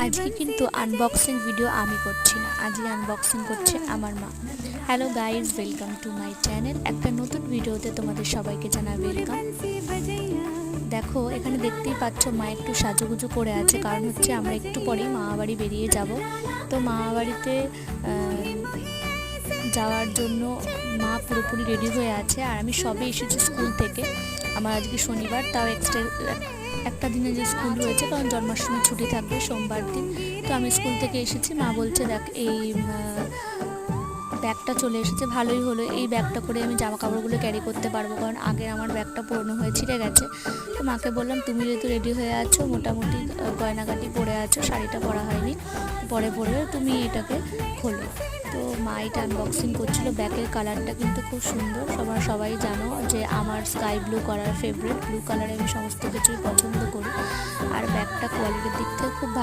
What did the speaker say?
আজকে কিন্তু unboxing video আমি করছি না, আজকে আনবক্সিং করছে আমার মা। Hello guys, welcome to my channel. একটা নতুন ভিডিওতে তোমাদের সবাইকে জানাই ওয়েলকাম। দেখো, এখানে দেখতেই পাচ্ছ মা একটু সাজুগুজু করে আছে, কারণ হচ্ছে আমরা একটু পরেই মামাবাড়ি বেরিয়ে যাব। তো মামাবাড়িতে যাওয়ার জন্য মা পুরোপুরি রেডি হয়ে আছে, আর আমি সবে এসেছি স্কুল থেকে। আমার আজকে শনিবার, তাও একটা দিনে যে স্কুল রয়েছে, কারণ জন্মাষ্টমী ছুটি থাকবে সোমবার দিন। তো আমি স্কুল থেকে এসেছি, মা বলছে দেখ এই ব্যাগটা চলে এসেছে, ভালোই হলো। এই ব্যাগটা করে আমি জামা কাপড়গুলো ক্যারি করতে পারবো, কারণ আগের আমার ব্যাগটা পুরনো হয়ে ছিঁড়ে গেছে। তো মাকে বললাম তুমি যেহেতু রেডি হয়ে আছো, মোটামুটি গয়নাগাটি পরে আছো, শাড়িটা পরা হয়নি, পরে তুমি এটাকে খোলো। তো মা এটা আনবক্সিং করছিল। ব্যাগের কালারটা কিন্তু খুব সুন্দর, সবাই জানো যে আমার sky blue colour favourite. Blue কালারে আমি সমস্ত কিছুই পছন্দ করি, আর ব্যাগটা কোয়ালিটির দিক থেকে খুব ভালো।